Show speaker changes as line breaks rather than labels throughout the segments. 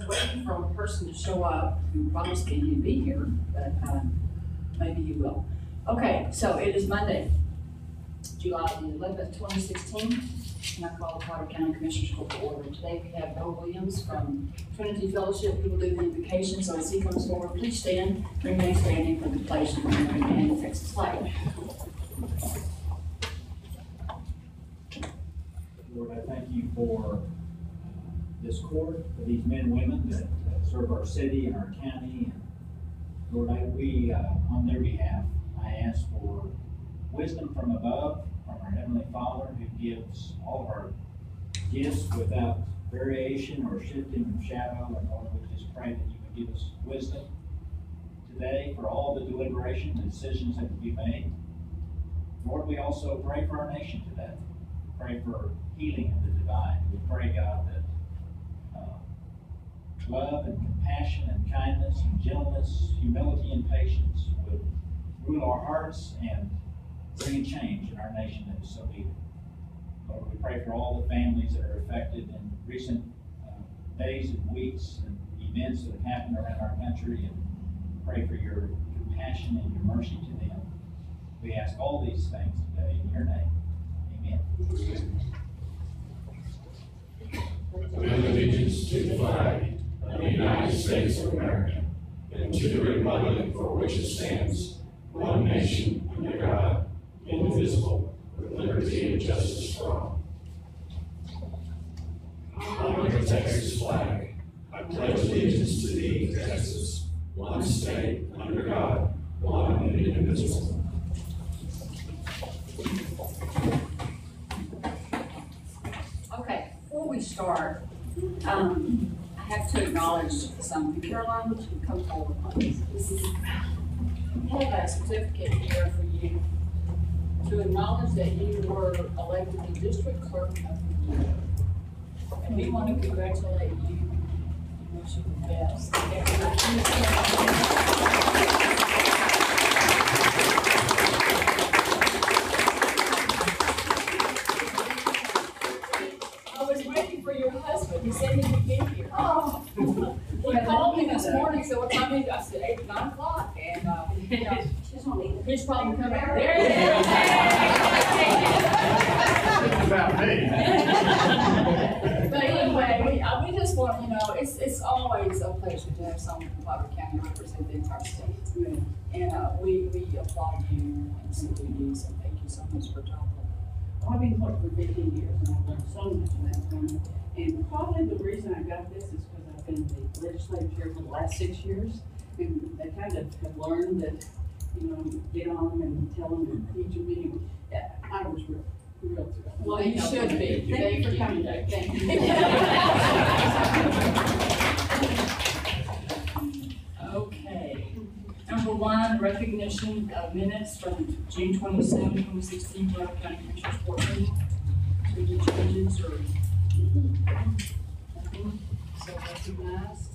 waiting for a person to show up who promised me he'd be here, but maybe he will. Okay, so it is Monday, July the 11th, 2016, and I call the Potter County Commissioners Court to order. Today we have Bill Williams from Trinity Fellowship who will do the invocation. So as he comes forward, please stand, remain standing for the pledge and the Texas flag.
Lord, I thank you for this court, for these men and women that serve our city and our county. And Lord, on their behalf, I ask for wisdom from above, from our Heavenly Father, who gives all of our gifts without variation or shifting of shadow. And Lord, we just pray that you would give us wisdom today for all the deliberation, the decisions that will be made. Lord, we also pray for our nation today. Pray for healing of the divine. We pray, God, that love and compassion and kindness and gentleness, humility and patience would rule our hearts and bring a change in our nation that is so needed. Lord, we pray for all the families that are affected in recent days and weeks and events that have happened around our country, and pray for your compassion and your mercy to them. We ask all these things today in your name. Amen.
With allegiance to the flag of the United States of America and to the republic for which it stands, one nation under God, indivisible, with liberty and justice for all. Under the Texas flag, I pledge allegiance to thee, Texas, one state, under God, one and indivisible.
Okay, before we start, I have to acknowledge something. Caroline, would you come forward, please? I have a certificate here for you to acknowledge that you were elected the district clerk of the year. And we want to congratulate you and wish you the best. I was waiting for your husband. He said he would be here. Oh. He called me this morning, so what time is it? I said 8, 9 o'clock, and he's probably coming. There he is.
It's about me.
But anyway, we just want, it's always a pleasure to have someone from Potter County represent the entire state. And we applaud you and see what you do, so thank you so much for talking.
I've been clerk for 15 years and I've learned so much in that time. And probably the reason I got this is because I've been in the legislature here for the last 6 years. And they kind of have learned that, get on them and tell them at each meeting. I was real thrilled.
Well, you should be.
Thank you for coming today. Thank
you. Okay. Number 1, recognition of minutes from June 27, 2016, Potter County Commissioners Court meeting. Any changes or nothing? So recognized.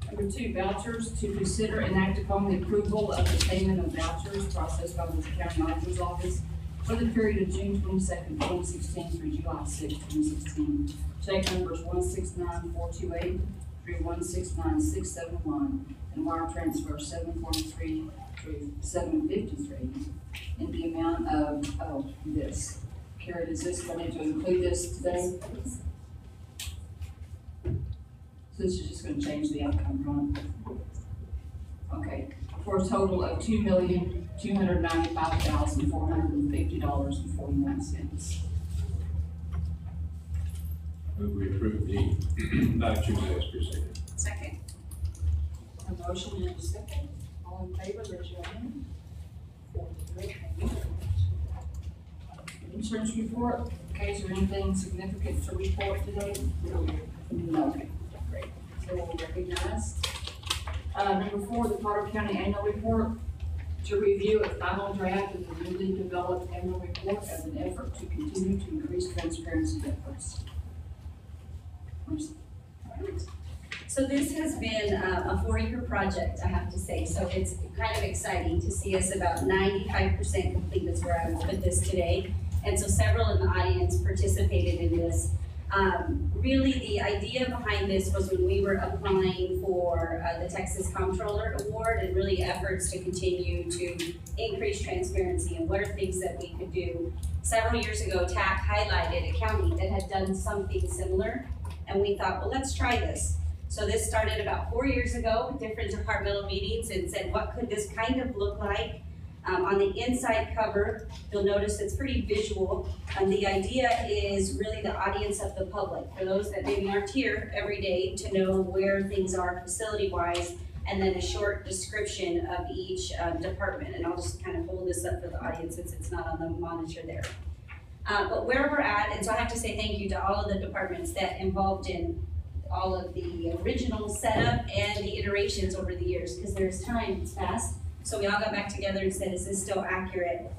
Number 2, vouchers. To consider and act upon the approval of the payment of vouchers processed by the County Auditor's Office for the period of June 22nd, 2016 through July 6, 2016. Check numbers 169428 through 169671 and wire transfer 743 through 753 in the amount of this. Carrie, is this going to include this today? So this is just going to change the outcome, right? Okay, for a total of $2,295,450.49.
Move we approve the vouchers as presented.
Second. A motion and a second. All in favor, raise your hand. 4-3. Insurance report. Okay, is there anything significant to report today? No. Okay, great. So we'll recognize. Number 4, the Potter County Annual Report. To review a final draft of the newly developed annual report as an effort to continue to increase transparency efforts.
So this has been a 4-year project, I have to say. So it's kind of exciting to see us about 95% complete. That's where I would put this today. And so several in the audience participated in this. Really, the idea behind this was when we were applying for the Texas Comptroller Award and really efforts to continue to increase transparency and what are things that we could do. Several years ago, TAC highlighted a county that had done something similar, and we thought, well, let's try this. So this started about 4 years ago with different departmental meetings and said, what could this kind of look like? On the inside cover, you'll notice it's pretty visual. The idea is really the audience of the public, for those that maybe aren't here every day, to know where things are facility-wise, and then a short description of each department. And I'll just kind of hold this up for the audience since it's not on the monitor there. But where we're at, and so I have to say thank you to all of the departments that involved in all of the original setup and the iterations over the years, because there's time, it's fast. So we all got back together and said, is this still accurate?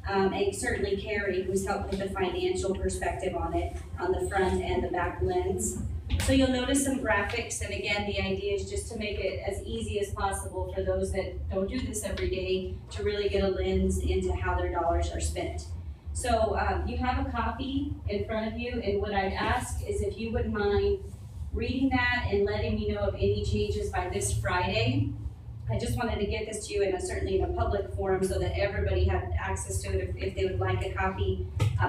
And certainly Carrie, who's helped with the financial perspective on it, on the front and the back lens. So you'll notice some graphics, and again, the idea is just to make it as easy as possible for those that don't do this every day to really get a lens into how their dollars are spent. So you have a copy in front of you, and what I'd ask is if you wouldn't mind reading that and letting me know of any changes by this Friday. I just wanted to get this to you certainly in a public forum so that everybody had access to it if they would like a copy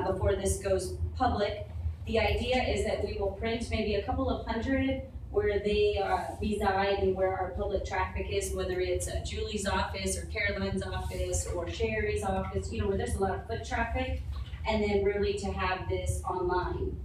before this goes public. The idea is that we will print maybe a couple of hundred where they reside and where our public traffic is, whether it's Julie's office or Caroline's office or Sherry's office, where there's a lot of foot traffic. And then really to have this online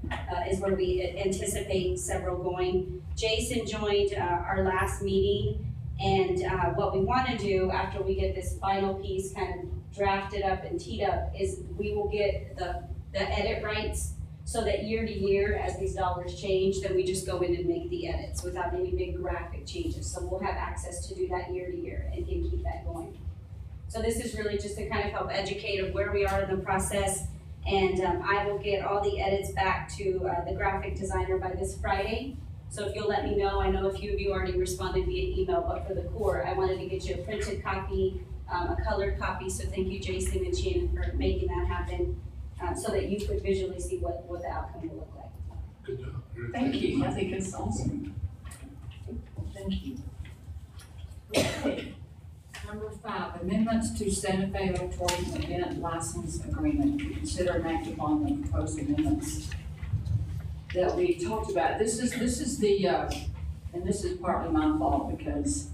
is where we anticipate several going. Jason joined our last meeting. And what we want to do after we get this final piece kind of drafted up and teed up is we will get the edit rights so that year to year, as these dollars change, then we just go in and make the edits without any big graphic changes. So we'll have access to do that year to year and can keep that going. So this is really just to kind of help educate of where we are in the process. And I will get all the edits back to the graphic designer by this Friday. So if you'll let me know, I know a few of you already responded via email, but for the core, I wanted to get you a printed copy, a colored copy. So thank you, Jason and Shannon, for making that happen so that you could visually see what the outcome will look like.
Good job.
Thank you, I think it's awesome. Thank you. Okay. Number 5, amendments to Santa Fe Auditorium Event License Agreement. Consider and act upon the proposed amendments that we talked about. This is the, and this is partly my fault because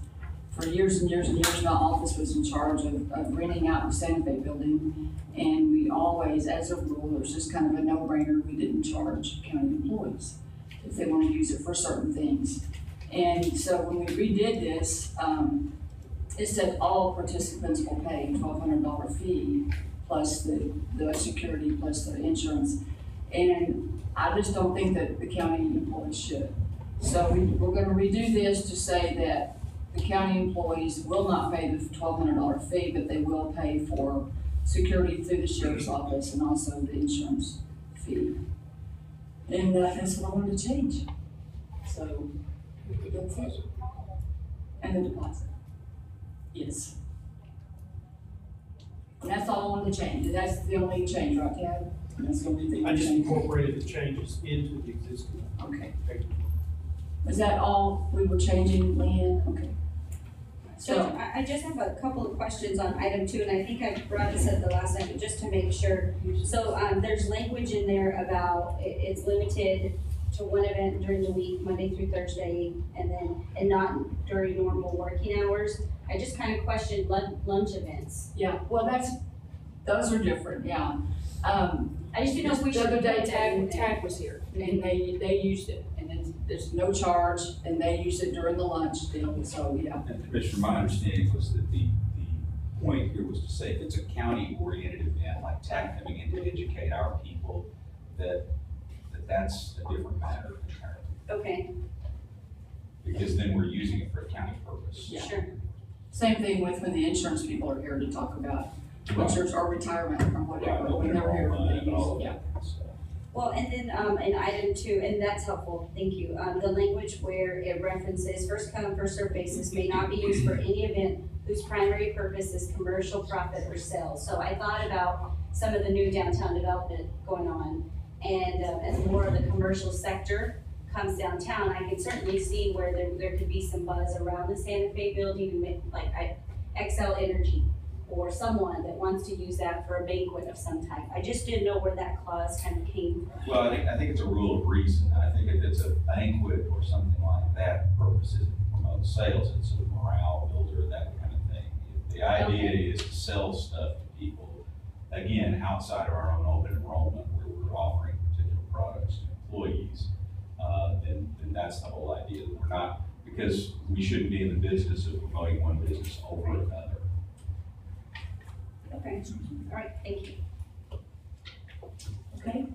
for years and years and years, my office was in charge of renting out the Santa Fe building. And we always, as a rule, it was just kind of a no-brainer, we didn't charge county employees if they want to use it for certain things. And so when we redid this, it said all participants will pay a $1,200 fee plus the security plus the insurance. And I just don't think that the county employees should. So we're gonna redo this to say that the county employees will not pay the $1,200 fee, but they will pay for security through the sheriff's office and also the insurance fee. And that's what I wanted to change. So, that's it. And the deposit. Yes. And that's all I wanted to change. That's the only change, right, Ted? That's the only thing.
I just incorporated the changes into the existing.
Okay. Was that all we were changing, Lynn? Okay.
So I just have a couple of questions on item 2, and I think I brought this up the last time, but just to make sure. So there's language in there about it's limited to one event during the week, Monday through Thursday, and not during normal working hours. I just kind of questioned lunch events.
Yeah, well, those are different, yeah.
I just didn't know if we
The
should.
other day, TAG was here, and they used it, and then there's no charge, and they used it during the lunch deal, so, yeah.
And Commissioner, my understanding was that the point here was to say if it's a county-oriented event, like TAC coming in to educate our people, that's a different matter entirely.
Okay,
Because then we're using it for a county purpose.
Yeah.
sure.
Same thing with when the insurance people are here to talk about insurance or retirement or whatever,
Right,
when they're here,
open
they use
all
it, yeah.
that stuff.
Well, and then in item 2, and that's helpful, thank you. The language where it references first come, first served basis may not be used for any event whose primary purpose is commercial profit or sales. So I thought about some of the new downtown development going on, And as more of the commercial sector comes downtown, I can certainly see where there could be some buzz around the Santa Fe building, and Xcel Energy, or someone that wants to use that for a banquet of some type. I just didn't know where that clause kind of came from.
Well, I think it's a rule of reason. I think if it's a banquet or something like that, purpose isn't to promote sales, it's a morale builder, that kind of thing. If the idea is to sell stuff to people, again, outside of our own open enrollment, where we're offering particular products to employees, then that's the whole idea, that we're not, because we shouldn't be in the business of promoting one business over another.
Okay, all right, thank you.
Okay,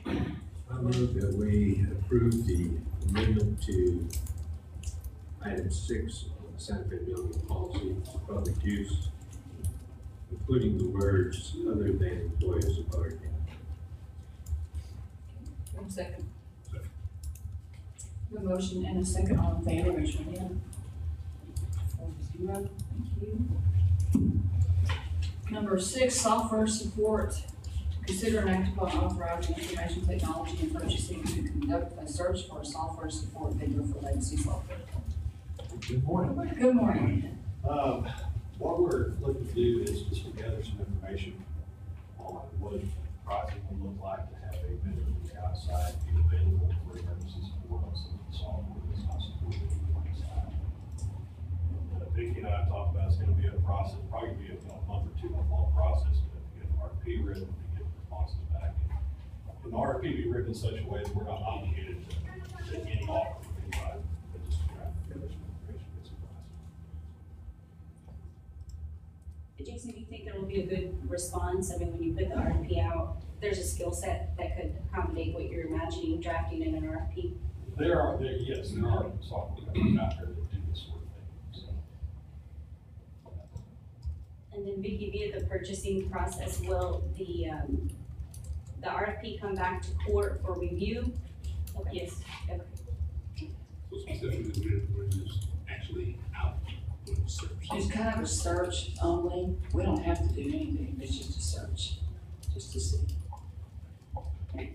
I move that we approve the amendment to item 6 of the Santa Fe building policy for public use, including the words "other than employees of Butler County."
1 second. The motion and a second, all in favor, raise your hand. 4-0, thank you. Number 6, software support. Consider and act upon authorizing information technology and purchasing to conduct a search for a software support vendor for legacy software.
Good morning.
Good morning.
What we're looking to do is just to gather some information on what the pricing would look like to have a vendor from the outside be available for emergency support on some of the software that's not supported on the side. Vicki and I talked about it's going to be a process, probably be a month or 2 month long process to get an RFP written, to get responses back. And the RFP be written in such a way that we're not obligated to any offer from anybody, but just to try to gather some information, get some pricing.
Jason, do you think there will be a good response? I mean, when you put the RFP out, there's a skill set that could accommodate what you're imagining drafting in an RFP?
There are software companies out there that do this sort of thing, so.
And then Vicki, via the purchasing process, will the RFP come back to court for review? Okay. Yes. Okay.
So specifically, we're just actually out doing the search.
It's kind of a search only. We don't have to do anything. It's just a search, just to see.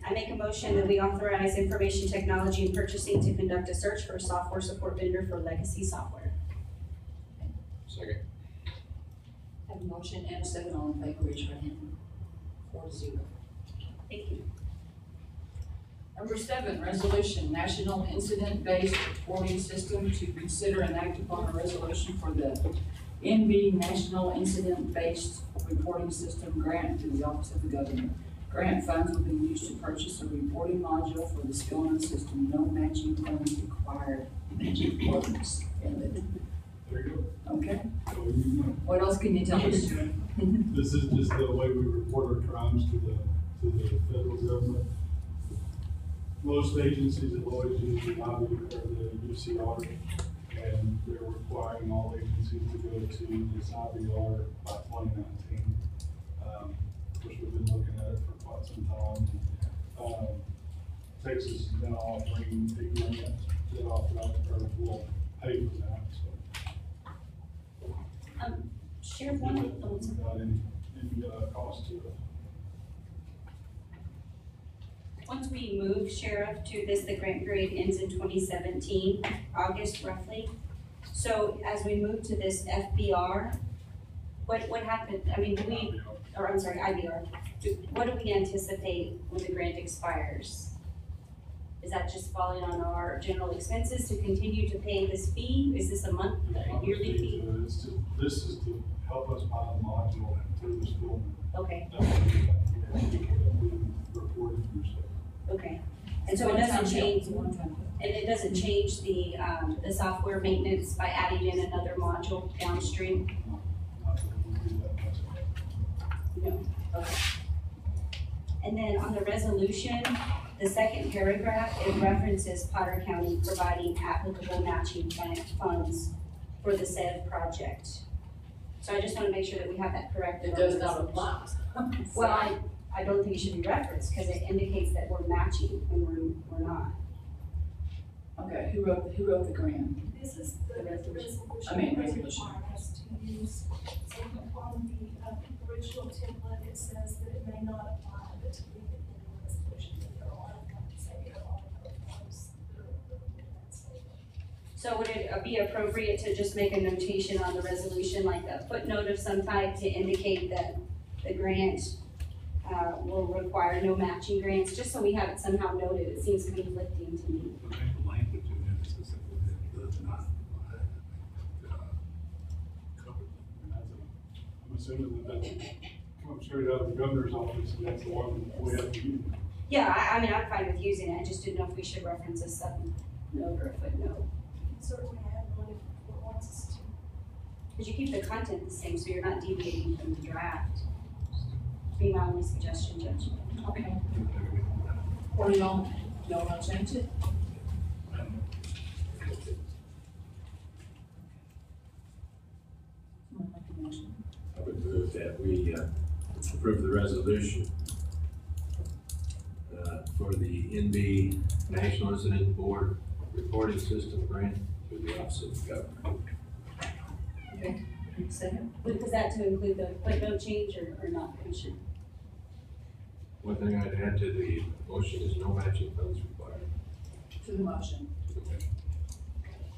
I make a motion that we authorize information technology and purchasing to conduct a search for a software support vendor for legacy software.
Second.
Have a motion and a second, all in favor, raise your hand. 4-0.
Thank you.
Number 7, resolution, National Incident-Based Reporting System, to consider and act upon a resolution for the NB National Incident-Based Reporting System grant through the Office of the Governor. Grant funds will be used to purchase a reporting module for the Skillman system. No matching funds required. Works.
There you go.
Okay,
So you know,
what else can you tell us?
this is just the way we report our crimes to the federal government. Most agencies have always used the IBR or the UCR, and they're requiring all agencies to go to this IBR by 2019. Of course, we've been looking at it for quite some time. Texas is now offering a grant that authorizes or will pay for that, so.
Sheriff,
Without any cost to it.
once we move Sheriff to this, the grant period ends in 2017, August roughly. So as we move to this FBR, what happened? I mean, IBR. What do we anticipate when the grant expires? Is that just falling on our general expenses to continue to pay this fee? Is this a yearly fee?
This is to help us buy a module through the school.
Okay,
Reported through stuff.
okay. And so it doesn't change, and it doesn't change the software maintenance by adding in another module downstream?
Not that we do that much.
No. Okay. And then on the resolution, the second paragraph, it references Potter County providing applicable matching funds for the said project. So I just want to make sure that we have that correct.
It does not apply.
Well, I don't think it should be referenced because it indicates that we're matching when we're not.
Okay, who wrote the grant?
This is the resolution.
Resolution.
Require us to use, so on the original template, it says that it may not apply, but to leave it in the
So would it be appropriate to just make a notation on the resolution, like a footnote of some type to indicate that the grant will require no matching grants, just so we have it somehow noted? It seems conflicting to me.
The language in there specifically that does not cover them. I'm assuming that comes straight out of the governor's office, and that's the one we have to use.
Yeah, I mean, I'm fine with using it, I just didn't know if we should reference a sub-note or a footnote.
Certainly add one if it wants us to.
Because you keep the content the same, so you're not deviating from the draft. Be my only suggestion, Judge.
Okay. Or y'all want to change it?
I would move that we approve the resolution for the NB National Incident Board Reporting System Grant through the Office of the Governor.
Okay. Second?
Was that to include the footnote change or not, Commissioner?
One thing I'd add to the motion is no matching funds required.
To the motion.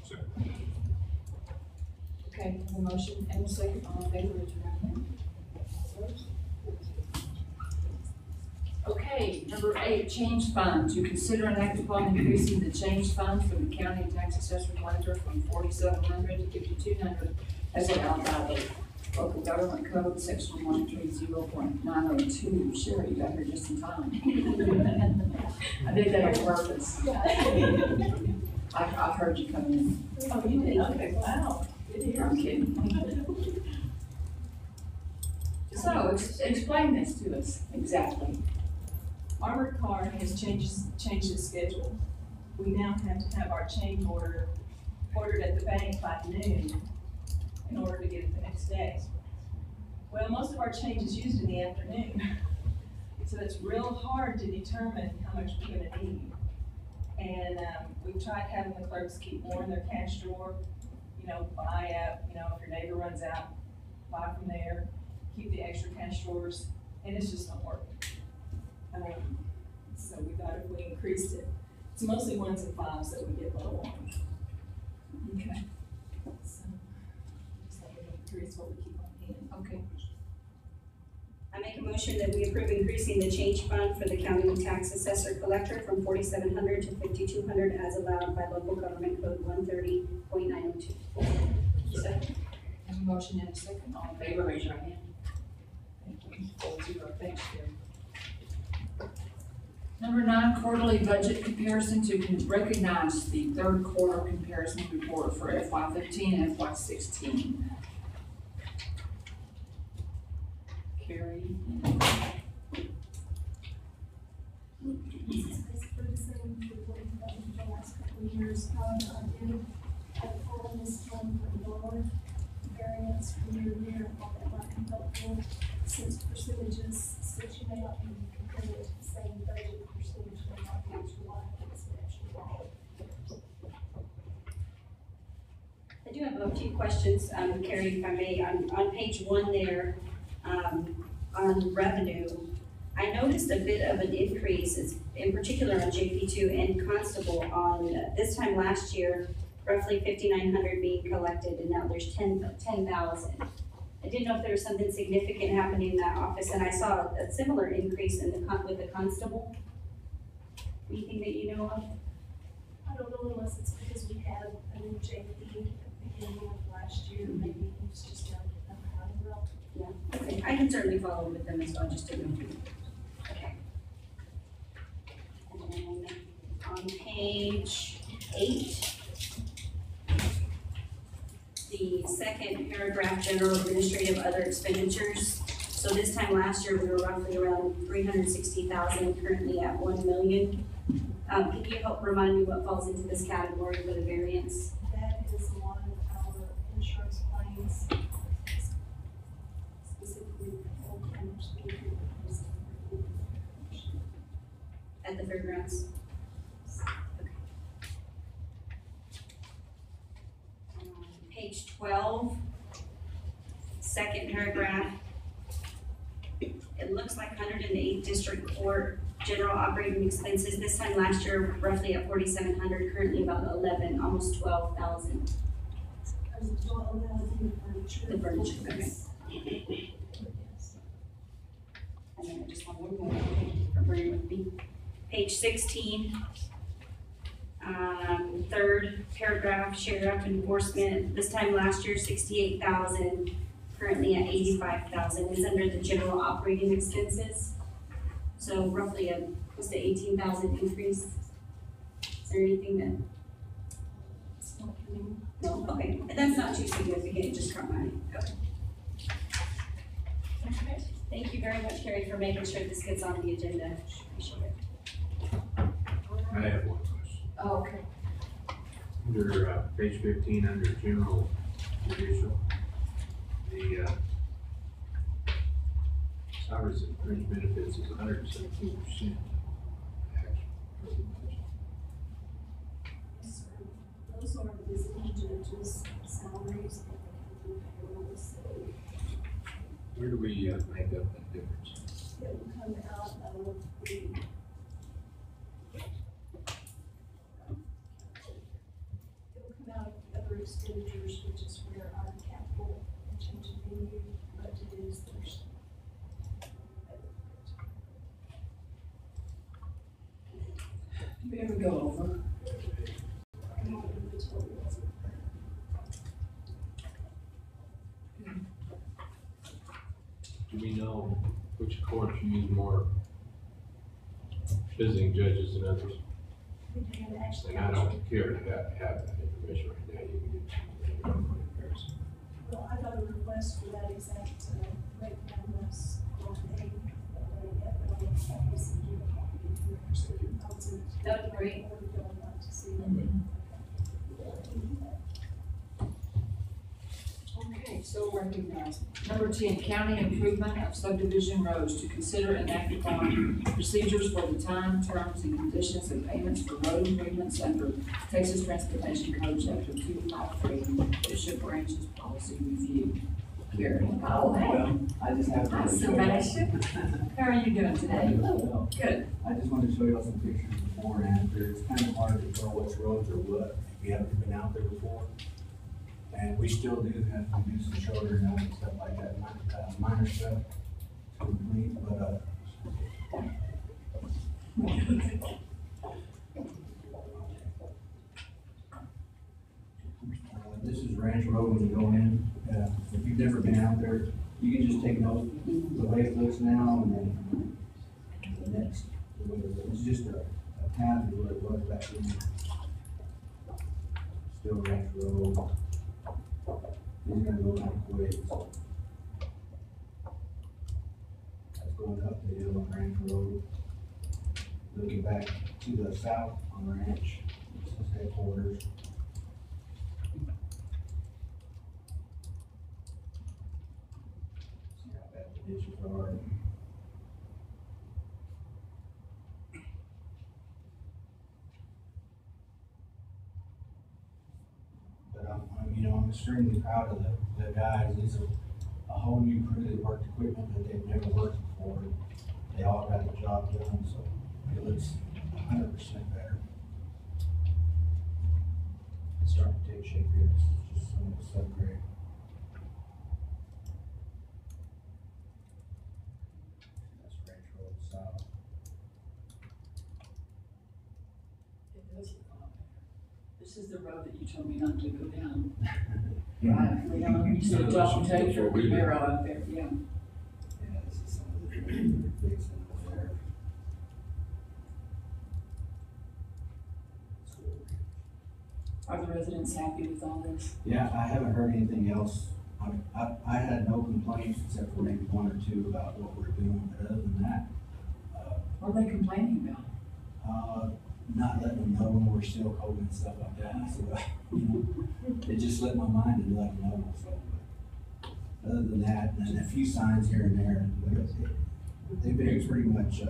Sir.
Okay, the motion and a second, all in favor, raise your right hand. Okay, number 8, change fund. To consider and act upon increasing the change fund for the county tax assessor collector from $4,700 to $5,200 as allowed by the local government code, section 130.902. Sherry, you got here just in time. I did that on purpose. I heard you come in.
Oh, you did? Okay, wow.
I'm kidding. So, explain this to us exactly.
Armored Car has changed its schedule. We now have to have our change ordered at the bank by noon in order to get it the next day. Well, most of our change is used in the afternoon. So it's real hard to determine how much we're gonna need. And we've tried having the clerks keep more in their cash drawer, buy up, if your neighbor runs out, buy from there, keep the extra cash drawers, and it's just not working. So we thought if we increased it, it's mostly 1s and 5s that we get low on.
Okay.
So we increase what we keep on hand.
Okay.
I make a motion that we approve increasing the change fund for the county tax assessor collector from $4,700 to $5,200 as allowed by local government code 130.902.
Second. Have a motion and a second, all in favor, raise your hand. Thank you. 4-0, thanks, Jerry. Number 9, quarterly budget comparison to recognize the third quarter comparison report for FY15 and FY16. Carrie.
This is basically the same for what we've done for the last couple of years. I did pull in this one for the dollar variance from year to year, all that might be helpful, since percentages, since you may not be comparing it to the same budget, percentage may not be too wide, it's actually wrong.
I do have a few questions, Carrie, if I may. On page 1 there, on revenue, I noticed a bit of an increase, in particular on JP2 and Constable on this time last year, roughly 5,900 being collected, and now there's 10,000. I didn't know if there was something significant happening in that office, and I saw a similar increase in with the Constable. Anything that you know of?
I don't know unless it's because we had a new JP at the beginning of last year, maybe it's just down to the route.
Yeah, okay, I can certainly follow with them as well, just to know. Okay. And then on page 8, the second paragraph, general administrative other expenditures. So this time last year, we were roughly around 360,000, currently at 1 million. Can you help remind me what falls into this category for the variance?
That is a lot of our insurance claims, specifically full claims.
At the fairgrounds? Okay. Page 12, second paragraph. It looks like 108th District Court General operating expenses, this time last year roughly at 4,700, currently about 11, almost 12,000. The furniture, okay. And then I just want one more for bringing with me. Page 16, third paragraph, sheriff enforcement, this time last year 68,000, currently at 85,000, is under the general operating expenses. So roughly a close to 18,000 increase. Is there anything that? No, okay, that's not too significant, it just caught my eye. Okay. Okay. Thank you very much, Carrie, for making sure this gets on the agenda. Appreciate it.
I have one question.
Oh, okay.
Under, page 15, under general judicial, the, salaries and fringe benefits is 117%.
Those are visiting judges' salaries that they can do payrolls.
Where do we, make up that difference?
It will come out of the. It will come out of other expenditures, which is where our capital and change of venue budget is. There's.
Do we ever go over?
Do we know which courts use more visiting judges than others?
We can actually.
And I don't care to have that information right now, you can get comparison.
Well, I got a request for that exact breakdown last day.
That'd be great.
Okay, so recognized. Number 10, county improvement of subdivision roads to consider and act upon procedures for the time, terms, and conditions of payments for road improvements under Texas Transportation Code Chapter 253, Bishop Branch's policy review. Here. Oh, hey.
I just have to.
Hi, Sebastian. How are you doing today? Good.
I just wanted to show you all some pictures before and after. It's kind of hard to tell which roads are what if you haven't been out there before. And we still do have to do some shoulder and and stuff like that, minor stuff to complete, but, this is Ranch Road when you go in. If you've never been out there, you can just take note of the way it looks now and then the next. It's just a path of where it was back then. Still Ranch Road. He's gonna go down quick. That's going up the hill on Ranch Road. Looking back to the south on Ranch, this is headquarters. See how bad the ditches are. But I'm extremely proud of the guys. It's a whole new crew that worked equipment that they've never worked before. They all got the job done, so it looks 100% better. It's starting to take shape here. It's just some of the subgrade. That's Ranch Road South.
It does look a lot better. This is the road that you told me not to go down.
Yeah.
You said Josh Taylor, they're all out there, yeah.
Yeah, this is some of the things they're fixing over there.
Are the residents happy with all this?
Yeah, I haven't heard anything else. I had no complaints except for maybe one or two about what we're doing, but other than that,
What are they complaining about?
not letting them know when we're still cold and stuff like that. So, it just slipped my mind and let them know. So, but other than that, and then a few signs here and there, but they've been pretty much,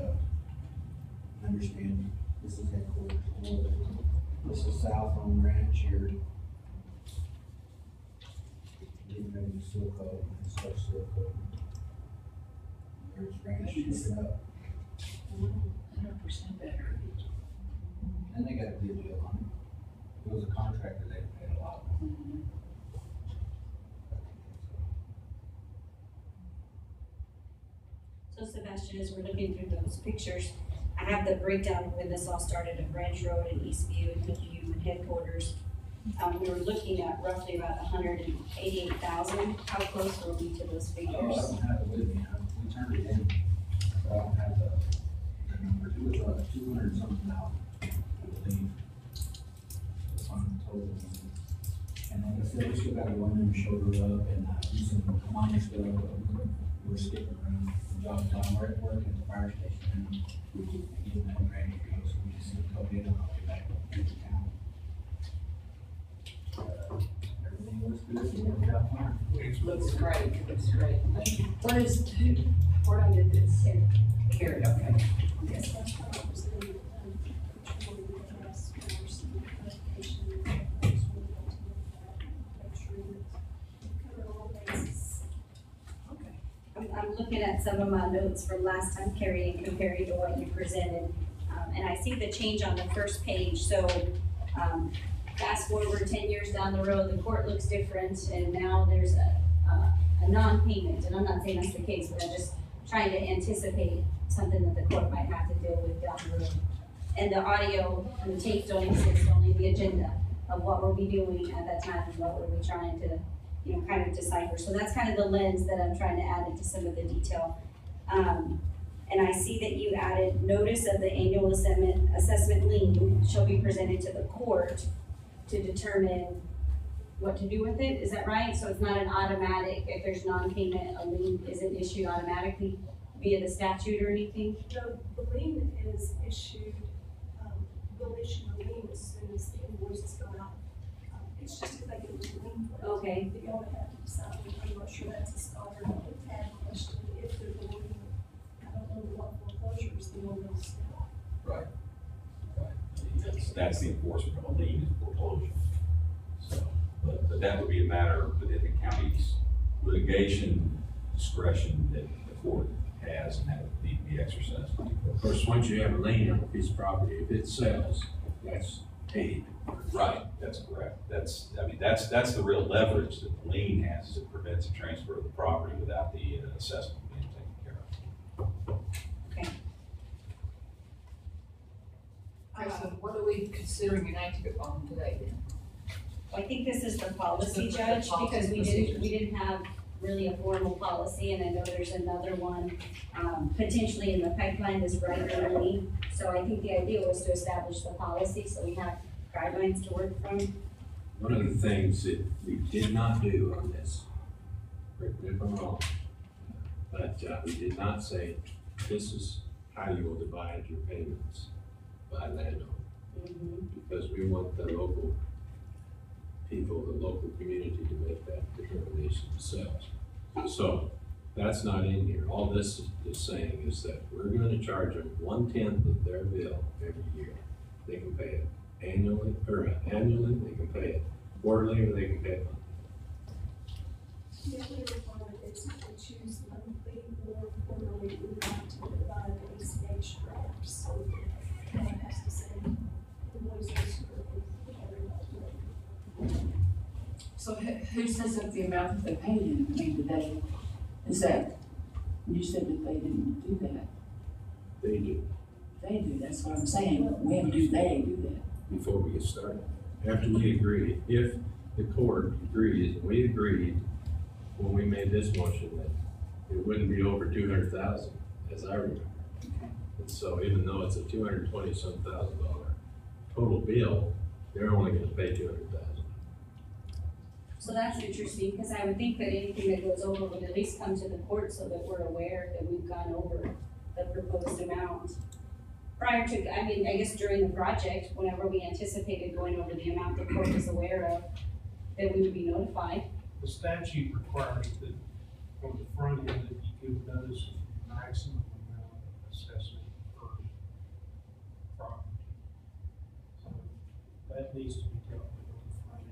understanding. This is headquarters. This is South on Ranch here. Getting ready to seal coat and start seal coat. There's Ranch picking up.
100% better.
And they got a good deal on it. If it was a contractor, they'd pay a lot more.
So Sebastian, as we're looking through those pictures, I have the breakdown of when this all started at Branch Road and Eastview and Hickview and headquarters. We were looking at roughly about 188,000. How close were we to those
Oh, I
figures?
don't have it with me, we turned it in, but I don't have the number, it was 200 something thousand, I believe. It's on the total. And like I said, we still got one room shoulder up and, do some minor stuff, we're skipping around, jobs down, we're working at the fire station now. We're getting that ready to go, so we just see a couple of on our way back into town. Everything looks good, we worked out fine.
Looks great, looks great.
Thank you.
What is, where did I get this? Here, okay.
Yes, that's what I was doing, which one we address first, the clarification, that's what we want to look at, make sure that we cover all bases.
I'm looking at some of my notes from last time, Carrie, and comparing to what you presented. And I see the change on the first page, so, fast forward 10 years down the road, the court looks different, and now there's a non-payment, and I'm not saying that's the case, but I'm just trying to anticipate something that the court might have to deal with down the road. And the audio and the tapes don't exist, only the agenda of what we'll be doing at that time and what we'll be trying to, kind of decipher. So that's kind of the lens that I'm trying to add into some of the detail. And I see that you added notice of the annual assessment lien shall be presented to the court to determine what to do with it. Is that right? So it's not an automatic, if there's non-payment, a lien isn't issued automatically via the statute or anything?
The lien is issued, we'll issue a lien as soon as the invoices go out. It's just if they get a lien for it.
Okay.
The owner have to decide, I'm not sure that's a scholar, but had a question, if there's a lien, I don't know what foreclosures the owner is.
Right. That's the enforcement of a lien is foreclosure. So, but that would be a matter within the county's litigation discretion that the court has, and that would need to be exercised.
Of course, once you have a lien on a piece of property, if it sells, that's paid.
Right, that's correct. That's the real leverage that the lien has, is it prevents a transfer of the property without the assessment being taken care of.
Okay.
Okay, so what are we considering enacting upon today then?
I think this is the policy,
The
Judge,
policy
because we
procedures.
didn't have really a formal policy, and I know there's another one, potentially in the pipeline that's right underneath. So I think the idea was to establish the policy, so we have guidelines to work from.
One of the things that we did not do on this, correct me if I'm wrong, but we did not say, this is how you will divide your payments by landowner. Because we want the local people, the local community to make that determination themselves. So that's not in here. All this is saying is that we're gonna charge them 1/10 of their bill every year. They can pay it annually, they can pay it quarterly, or they can pay it monthly.
The only requirement is if we choose monthly or quarterly, we want to divide the ACH drafts, so that has to say invoices for everybody.
So who sets up the amount that they pay in, today? Is that, you said that they didn't do that.
They do,
They do, that's what I'm saying. When do they do that?
before we get started. After we agree, if the court agrees, and we agreed when we made this motion that it wouldn't be over 200,000, as I remember. And so even though it's a $220-some thousand total bill, they're only gonna pay 200,000.
So that's interesting, because I would think that anything that goes over would at least come to the court so that we're aware that we've gone over the proposed amount. Prior to, I guess during the project, whenever we anticipated going over the amount the court was aware of, that we would be notified.
The statute requires that on the front end, that you give notice of maximum amount of assessment per property. So that needs to be dealt with on the front end.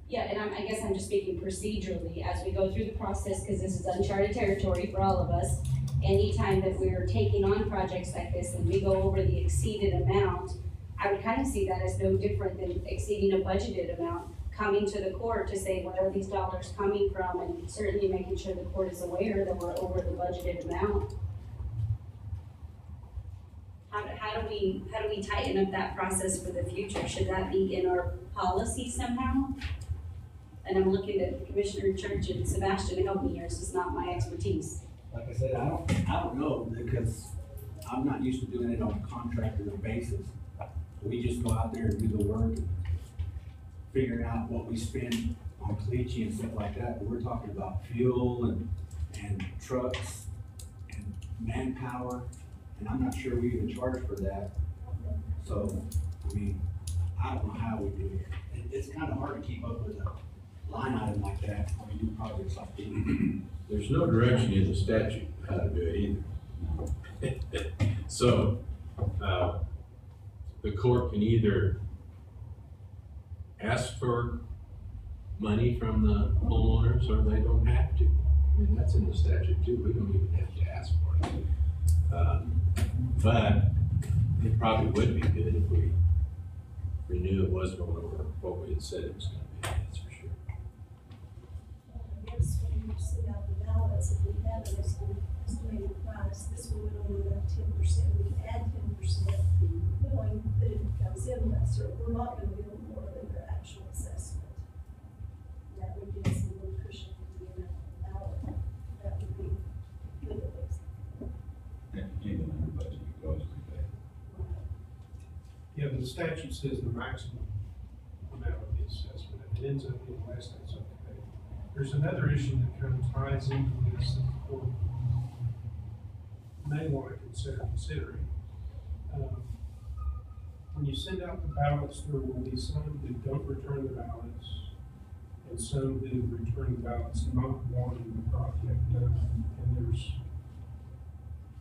Yeah, and I guess I'm just speaking procedurally as we go through the process, because this is uncharted territory for all of us. anytime that we're taking on projects like this and we go over the exceeded amount, I would kind of see that as no different than exceeding a budgeted amount, coming to the court to say, where are these dollars coming from? And certainly making sure the court is aware that we're over the budgeted amount. How do we tighten up that process for the future? Should that be in our policy somehow? And I'm looking at Commissioner Church and Sebastian to help me here, this is not my expertise.
Like I said, I don't know, because I'm not used to doing it on a contractor basis. We just go out there and do the work, figuring out what we spend on Caliche and stuff like that, but we're talking about fuel and trucks and manpower, and I'm not sure we even charge for that. So, I mean, I don't know how we do it. It's kind of hard to keep up with a line item like that when we do projects like these.
There's no direction in the statute how to do it either. So, the court can either ask for money from the homeowners or they don't have to. I mean, that's in the statute too. We don't even have to ask for it. But it probably would be good if we knew it wasn't over what we had said it was gonna be, that's for sure.
I guess when you send out the ballots, if we have an estimated price, this will go over about 10%, we can add 10%, knowing that it comes in lesser, we're not gonna be more than their actual assessment. That would give us a little cushion to the amount of the ballot, that would be good at least.
Even under budget, you can always rebate.
Yeah, but the statute says the maximum amount of the assessment, if it ends up being less, that's okay. There's another issue that kind of ties into this that the court may want to consider considering. When you send out the ballots, there will be some who don't return the ballots, and some who return the ballots not wanting the project done, and there's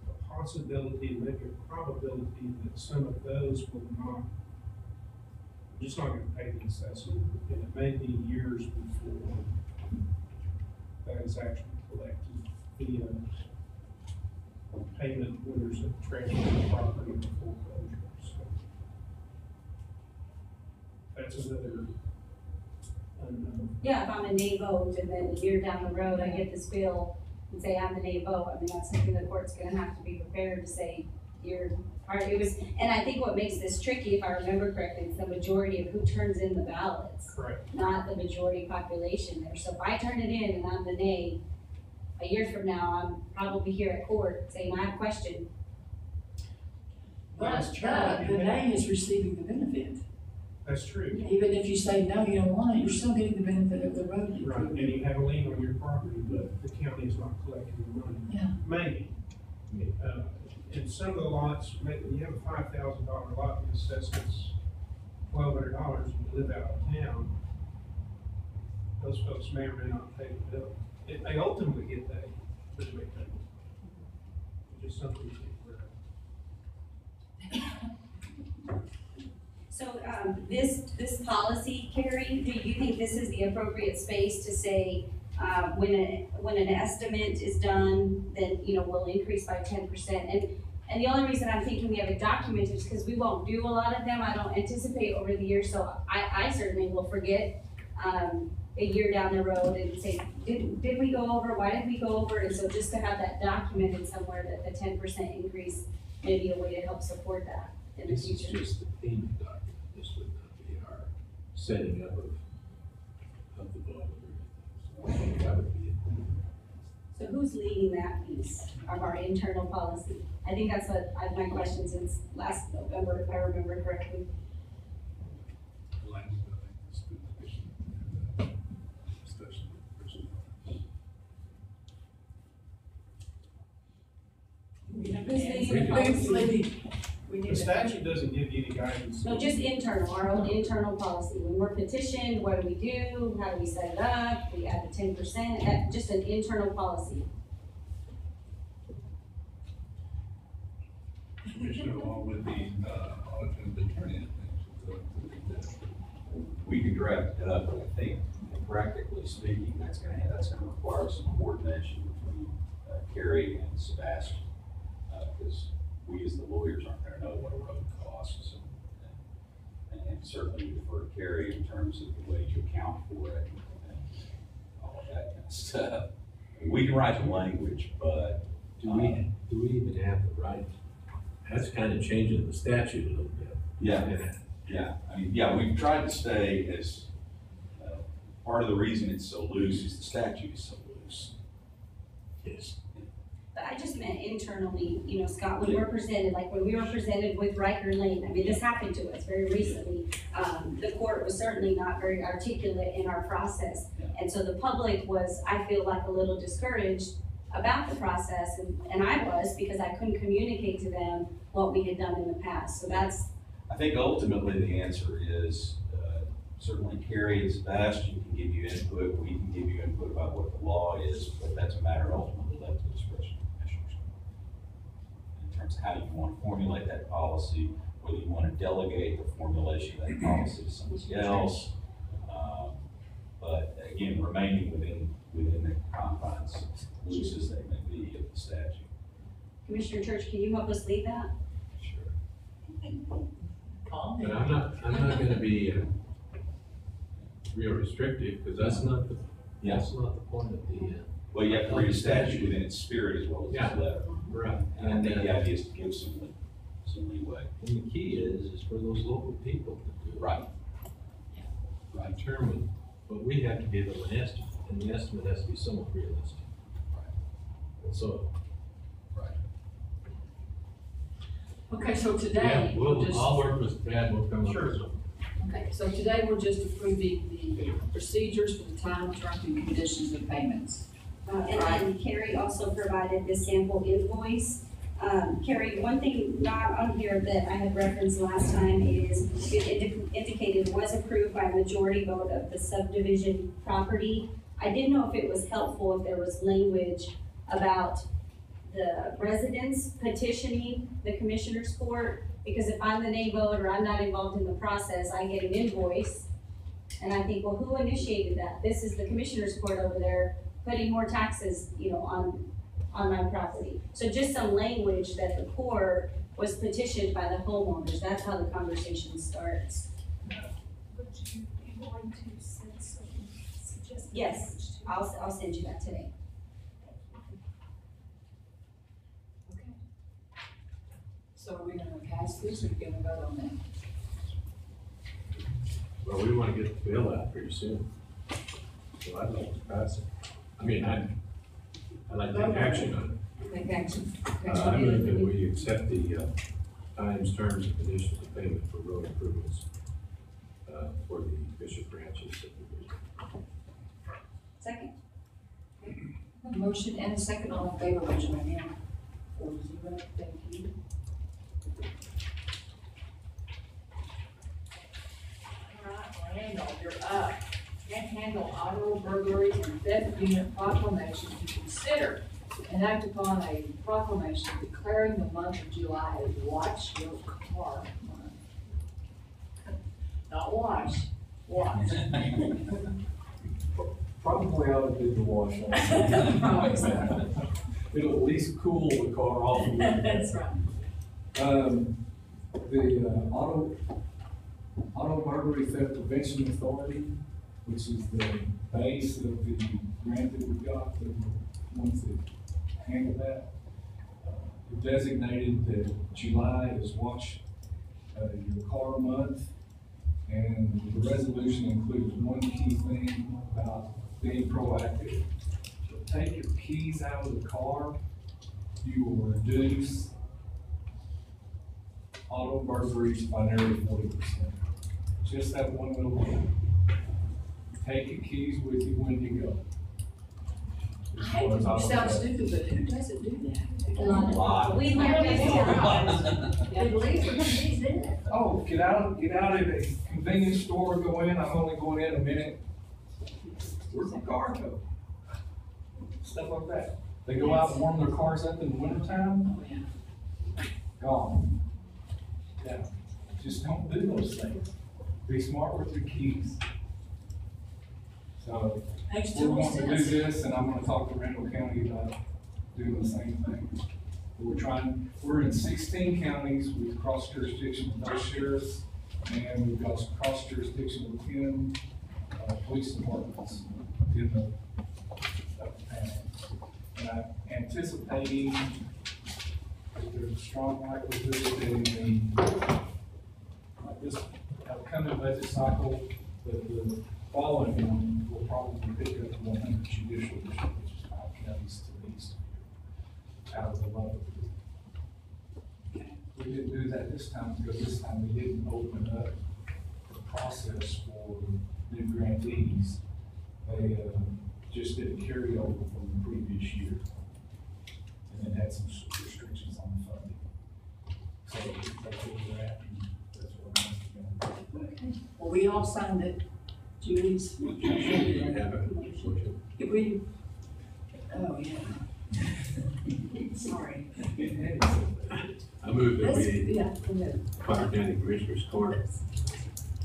a possibility, maybe a probability that some of those will not, just not gonna pay the assessment, and it may be years before that is actually collected via payment when there's a transfer of property or foreclosure, so. That's another unknown.
Yeah, if I'm a nay vote and then a year down the road, I get this bill and say I'm a nay vote, I mean, that's something the court's gonna have to be prepared to say, it was, and I think what makes this tricky, if I remember correctly, is the majority of who turns in the ballots.
Correct.
Not the majority population there, so if I turn it in and I'm the nay, a year from now, I'm probably here at court saying, I have a question.
But the nay is receiving the benefit.
That's true.
Even if you say, no, you don't want it, you're still getting the benefit of the road.
Right, and you have a lien on your property, but the county is not collecting the money.
Yeah.
Maybe. In some of the lots, maybe you have a $5,000 lot and assessments $1,200 and you live out of town, those folks may or may not pay the bill. It may ultimately get paid, but it may pay. Just something to be aware of.
So, this policy, Carrie, do you think this is the appropriate space to say, when an estimate is done, then, we'll increase by 10%? And the only reason I'm thinking we have it documented is because we won't do a lot of them. I don't anticipate over the years, so I certainly will forget, a year down the road and say, did we go over? Why did we go over? And so just to have that documented somewhere that the 10% increase may be a way to help support that in the
This is
future.
just the payment document. This would not be our setting up of the vote or anything. So that would be it.
So who's leading that piece of our internal policy? I think that's what I've my question since last November, if I remember correctly.
Who's leading?
The statute doesn't give you any guidance.
No, just internal, our own internal policy. When we're petitioned, what do we do? How do we set it up? We add the 10%, just an internal policy.
Commissioner, along with the auditor and attorney,
We could draft it up, but I think practically speaking, that's gonna require some coordination between Carrie and Sebastian, because we as the lawyers aren't gonna know what a road costs. And certainly we defer to Carrie in terms of the way you account for it and all of that kind of stuff. We can write the language, but.
Do we even have the right? That's kind of changing the statute a little bit.
Yeah, I mean, yeah, we've tried to stay as, part of the reason it's so loose is the statute is so loose.
Yes.
But I just meant internally, you know, Scott, when we're presented, like when we were presented with Riker Lane, I mean, this happened to us very recently. The court was certainly not very articulate in our process. And so the public was, I feel like, a little discouraged about the process, and I was, because I couldn't communicate to them what we had done in the past. So that's.
I think ultimately the answer is, certainly Carrie and Sebastian can give you input, we can give you input about what the law is, but that's a matter ultimately left to the discretion of commissioners. In terms of how you want to formulate that policy, whether you want to delegate the formulation of that policy to somebody else. But again, remaining within the confines, loose as they may be, of the statute.
Commissioner Church, can you help us lead that?
Sure.
But I'm not gonna be real restrictive, because that's not the point of the.
Well, you have to read a statute within its spirit as well as its letter.
Right.
And I think the idea is to give some leeway.
And the key is for those local people to do it.
Right.
Right. Determine, but we have to give them an estimate, and the estimate has to be somewhat realistic.
Right.
And so.
Okay, so today.
Yeah, I'll work with Brad, we'll come up with something.
Okay, so today we're just approving the procedures for the time, terms, and conditions of payments.
And then Carrie also provided the sample invoice. Carrie, one thing not on here that I had referenced last time is it indicated was approved by a majority vote of the subdivision property. I didn't know if it was helpful if there was language about the residents petitioning the commissioner's court, because if I'm the nay voter, I'm not involved in the process, I get an invoice. And I think, well, who initiated that? This is the commissioner's court over there putting more taxes, you know, on my property. So just some language that the court was petitioned by the homeowners. That's how the conversation starts.
Would you be willing to send some suggested
Yes,
language to?
I'll send you that today.
Okay. So are we gonna pass this, or are we gonna vote on that?
Well, we want to get the bill out pretty soon. So I'd like to pass it. I mean, I'd like to take action on it.
Take action.
I move that we accept the times, terms, and conditions of payment for road improvements for the Bishop Ranches subdivision.
Second.
A motion and a second, all in favor, raise your hand. 4-0, thank you. All right, Randall, you're up. Can't handle auto burglaries and theft unit proclamation to consider and act upon a proclamation declaring the month of July as Watch Your Car Month. Not wash, watch.
Probably ought to do the wash on.
Probably so.
It'll at least cool the car off a little bit.
That's right.
The Auto Burglary Theft Prevention Authority, which is the base of the grant that we got, the ones that handle that, designated that July is Watch Your Car Month. And the resolution includes one key thing about being proactive. So take your keys out of the car, you will reduce auto burglaries by nearly 40%. Just that one little thing. Take your keys with you when you go.
I hate to sound stupid, but who doesn't do that?
We learned this.
At least we're these in it.
Oh, get out of a convenience store, go in, I'm only going in a minute. Where's the car go? Stuff like that. They go out and warm their cars up in the wintertime,
Oh, yeah.
gone. Yeah, just don't do those things. Be smart with your keys. So,
Makes
we're
total
wanting to do
sense.
this, and I'm gonna talk to Randall County about doing the same thing. We're in 16 counties with cross jurisdiction with those sheriffs, and we've got cross jurisdiction with 10 police departments in the panel. And I'm anticipating that there's a strong likelihood that in this upcoming budget cycle, that the following one will probably pick up 100 judicial districts, which is 5 counties to the east out of the 11. We didn't do that this time because this time we didn't open up the process for new grantees. They just did a carryover from the previous year. And it had some restrictions on the funding. So that's where we're at, and that's what I'm asking.
Well, we all signed it. Julie's. Did we? Oh, yeah. Sorry.
I move that we,
Yeah, go ahead.
Carter County Commissioners Court,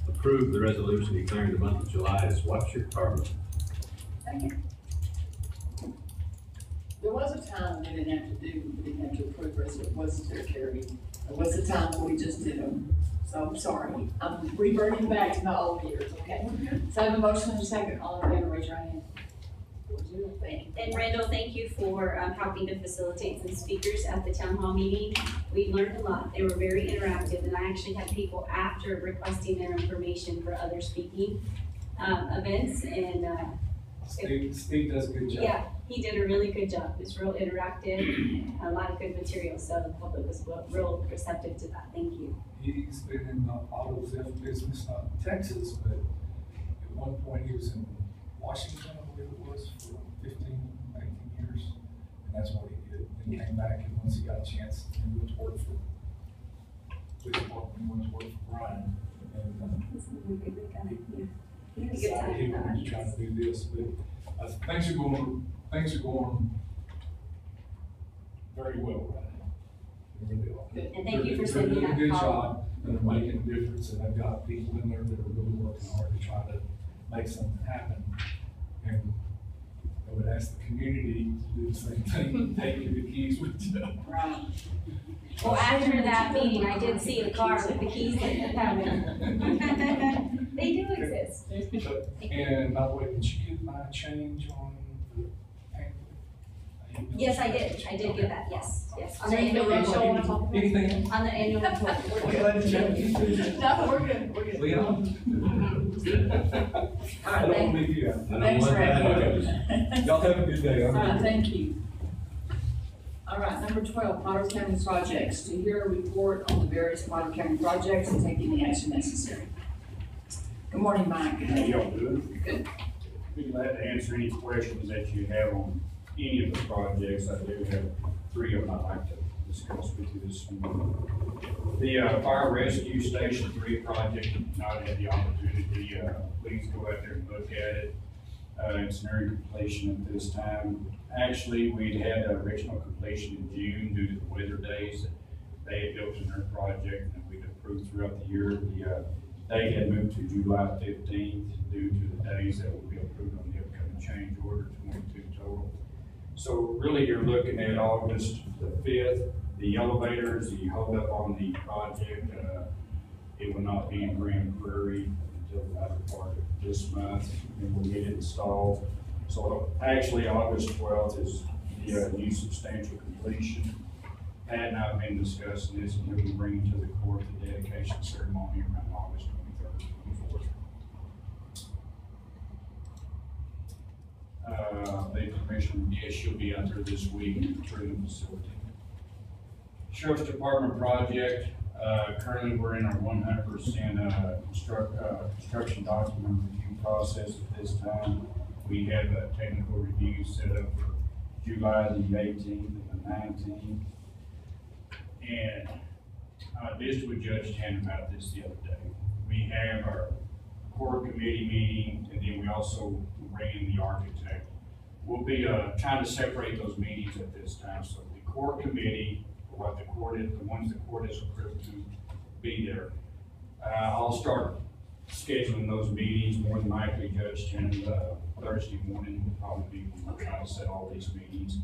approve the resolution declaring the month of July as Watch Your Car Month.
There was a time we didn't have to approve resolutions carried. There was a time when we just did them. So I'm sorry, I'm reverting back to my old years, okay? So I have a motion and a second, all in favor, raise your hand.
And Randall, thank you for helping to facilitate some speakers at the town hall meeting. We learned a lot. They were very interactive, and I actually had people after requesting their information for other speaking events, and
Steve does a good job.
yeah, he did a really good job. It was real interactive, a lot of good material, so the public was real receptive to that. Thank you.
He's been in the auto theft business, not in Texas, but at one point he was in Washington, I believe it was, for 15, 18 years. And that's what he did. Then came back, and once he got a chance, he went to work for police department, he went to work for Brian. And he decided he wanted to try to do this, but things are going very well right now. They really are.
And thank you for
They're
sending
doing a
that
good
call.
job, and they're making a difference, and I've got people in there that are really working hard to try to make something happen. And I would ask the community to do the same thing, take the keys with you.
Right.
Well, after that meeting, I did see a car with the keys in the cabin. They do exist.
And by the way, did you get my change on the pamphlet?
Yes, I did. I did get that, yes, yes. On the
Anything
annual
else you wanna talk
report.
about?
Anything?
On the annual report.
No, we're good.
Leon?
All
I
right,
don't
thank
believe you.
Thanks, Randy.
Okay. Y'all have a good day.
All right, thank you. All right, number 12, Potter County projects. To hear a report on the various Potter County projects and take any action necessary. Good morning, Mike.
How y'all doing?
Good.
Be glad to answer any questions that you have on any of the projects. I do have 3 of them I'd like to discuss with you this morning. The Fire Rescue Station 3 project, if you've not had the opportunity, please go out there and look at it. It's nearing completion at this time. Actually, we'd had original completion in June due to the weather days that they had built in their project, and we'd approved throughout the year. The date had moved to July 15th due to the days that will be approved on the upcoming change order, 22 total. So really, you're looking at August the 5th. The elevators, the holdup on the project, it will not be in Grand Prairie until the latter part of this month, and we'll get it installed. So actually, August 12th is the new substantial completion. Pat and I have been discussing this, and we'll be bringing to the court the dedication ceremony around August 23rd, 24th. The Commissioner, yes, she'll be out there this week touring the facility. Sheriff's Department project, currently we're in our 100% construction document review process at this time. We have a technical review set up for July the 18th and the 19th. And I visited with Judge Tan about this the other day. We have our core committee meeting, and then we also bring in the architect. We'll be trying to separate those meetings at this time. So the core committee, what the court is, the ones the court is approved to be there. I'll start scheduling those meetings, more than likely Judge Tanner, Thursday morning will probably be when we try to set all these meetings.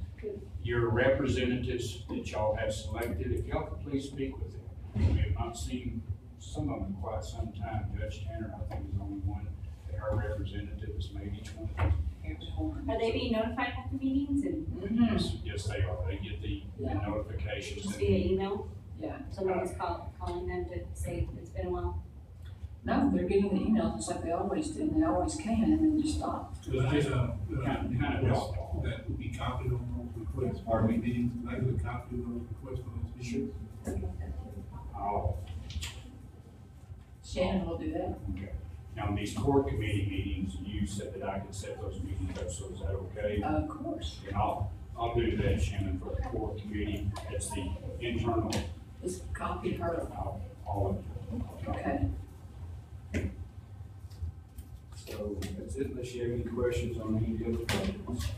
Your representatives that y'all have selected, if y'all could please speak with them. We have not seen some of them in quite some time. Judge Tanner, I think, is the only one that our representative has made each one of them.
Are they being notified at the meetings and
Yes, they are. They get the notifications.
just via email?
Yeah.
Someone's calling them to say it's been a while?
No, they're getting the emails just like they always do, and they always can, and then just stop.
Kind of dropped off.
That would be copied on those requests.
Pardon me?
Meetings, I would copy those requests for those meetings.
Oh,
Shannon will do that.
okay. Now, in these court committee meetings, you said that I could set those meetings up, so is that okay?
Of course.
And I'll do that, Shannon, for the court committee. That's the internal,
Just copy her.
all of it.
Okay.
So that's it, unless you have any questions on any of the other projects.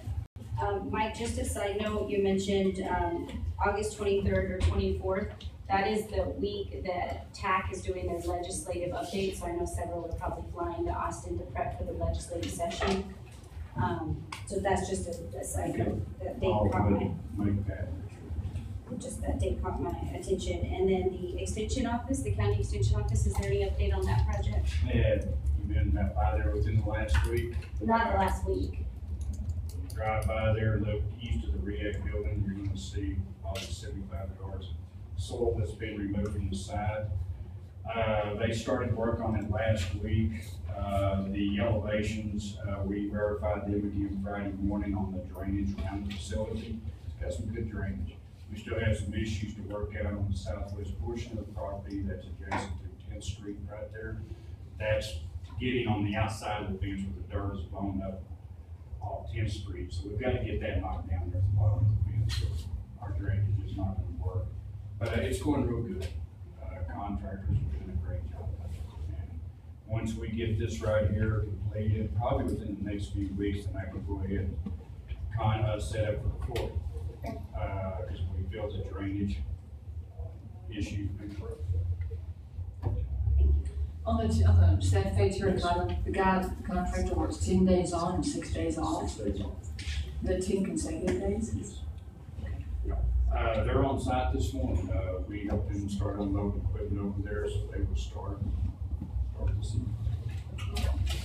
Mike, just a side note, you mentioned, August 23rd or 24th. That is the week that TAC is doing their legislative update, so I know several are probably flying to Austin to prep for the legislative session. So that's just a side note, that date caught that date caught my attention. And then the extension office, the county extension office, is there any update on that project?
Yeah, you've been by there within the last week?
Not the last week.
Drive by there, look east of the REAC building, you're gonna see probably 75 yards of soil that's been removed from the side. They started work on it last week. The elevations, we verified them again Friday morning on the drainage around the facility. It's got some good drainage. We still have some issues to work out on the southwest portion of the property that's adjacent to 10th Street right there. That's getting on the outside of the fence where the dirt is blown up off 10th Street. So we've got to get that knocked down there at the bottom of the fence. So our drainage is not going to work. But it's going real good. Contractors are doing a great job. And once we get this right here completed, probably within the next few weeks, then I can go ahead and set up for the court. Because we feel the drainage issue.
On the staff page here, the contractor works 10 days on and 6 days off.
6 days off.
The 10 consecutive days?
Yes. They're on site this morning. We helped them start unloading equipment over there, so they will start this evening.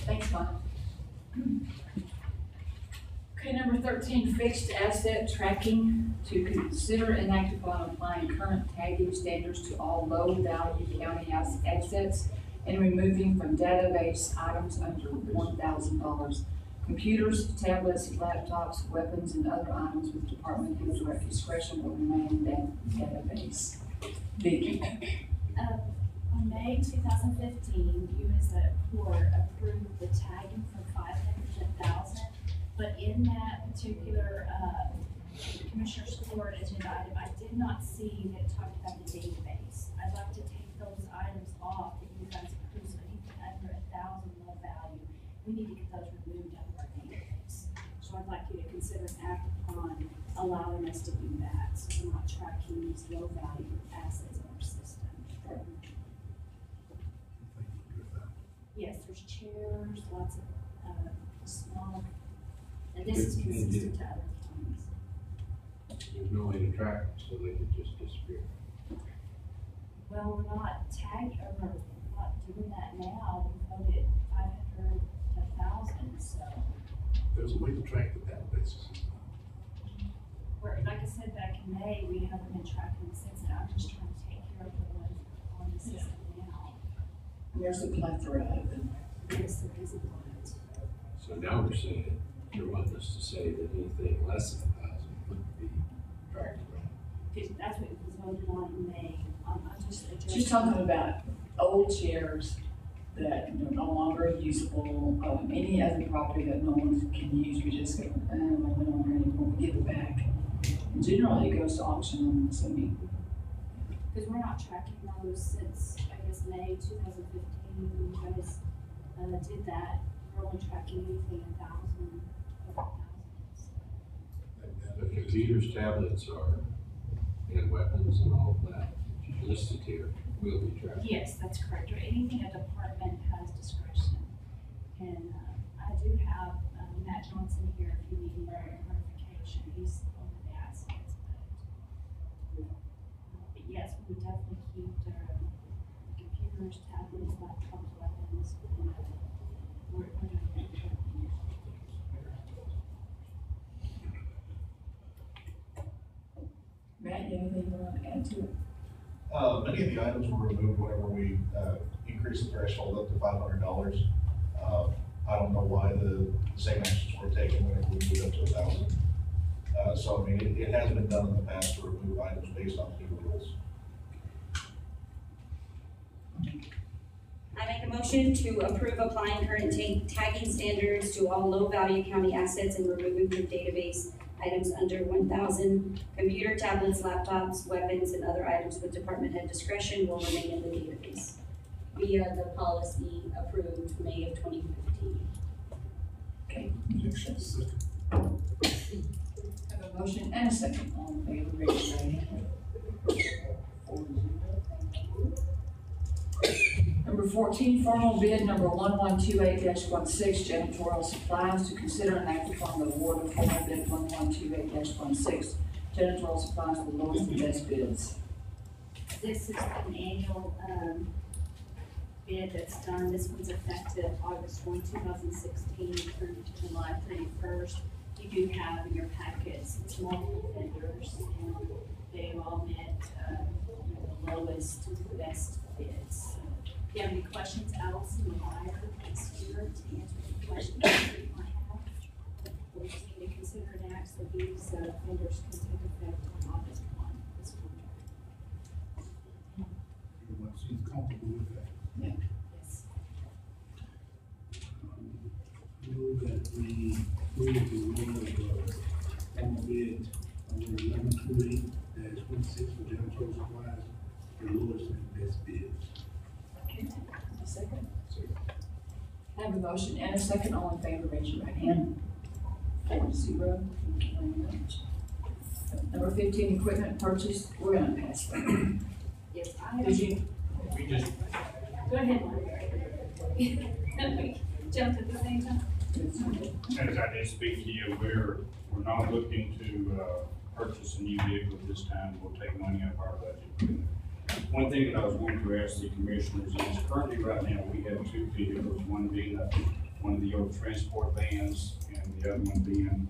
Thanks, Mike. Okay, number 13, fixed asset tracking. To consider and act upon applying current tagging standards to all low-value county assets and removing from database items under $1,000. Computers, tablets, laptops, weapons, and other items with department head direct discretion will remain in that database. Vicki.
On May 2015, you as a court approved the tagging from 500 to 1,000, but in that particular Commissioner's Court agenda item, I did not see that it talked about the database. I'd like to take those items off that you guys approved, so anything under 1,000 low value, we need to get those removed out of our database. So I'd like you to consider an act upon allowing us to do that, so we're not tracking these low value assets in our system. Yes, there's chairs, lots of small, and this is consistent to other counties.
There's no way to track them, so they could just disappear.
Well, we're not tagging, or we're not doing that now, we voted 500 to 1,000, so.
There's a way to track the databases.
Where, like I said back in May, we haven't been tracking them since, and I'm just trying to take care of the ones on the system now.
There's a plethora of them.
Yes, there is a lot.
So now we're saying, you're wanting us to say that anything less than 1,000 wouldn't be tracked around.
That's what was voted on in May. I'm just addressing.
She's talking about old chairs that are no longer usable, any other property that no one can use, we just go, we don't really want to give it back. Generally, it goes to auction, I'm assuming.
Because we're not tracking those since, I guess, May 2015, you guys did that. We're only tracking anything 1,000, over 1,000.
The computers, tablets and weapons and all of that listed here will be tracked.
Yes, that's correct. Or anything a department has discretion increase on the assets, but yes, we would definitely keep their computers, tablets, laptops, weapons, and we're doing that.
Matt, you have anything you want to add to it?
Many of the items were removed whenever we, increased the threshold up to $500. I don't know why the same actions were taken whenever we moved up to 1,000. So I mean, it has been done in the past to remove items based on the new rules.
I make a motion to approve applying current tagging standards to all low-value county assets and removing from database items under 1,000. Computer, tablets, laptops, weapons, and other items with department head discretion will remain in the database via the policy approved May of 2015.
Okay. Have a motion and a second. All in favor, raise your right hand. Number 14, formal bid number 1128-16, janitorial supplies, to consider and act upon the award of formal bid 1128-16, janitorial supplies with the lowest and best bids.
This is an annual, bid that's done. This one's effective August 1, 2016 through July 31st. You do have in your packets, it's multiple vendors, and they've all met, the lowest, best bids. If you have any questions, Allison Meyer is here to answer any questions that you might have. We just need to consider and act so these vendors can take effect on August 1 this winter.
Everyone seems comfortable with that.
Yeah.
Yes.
Move that we approve the award of formal bid number 1128-16 for janitorial supplies, the lowest and best bids.
Okay, a second. Have a motion and a second. All in favor, raise your right hand. 4-0. Thank you very much. Number 15, equipment purchase. We're gonna pass that.
Yes, I have.
Did you?
We just,
Go ahead, Mark. We jumped at the same time.
as I did speak to you, we're not looking to, purchase a new vehicle at this time. We'll take money out of our budget. One thing that I was going to ask the commissioners is currently right now, we have two vehicles, one being one of the old transport vans and the other one being,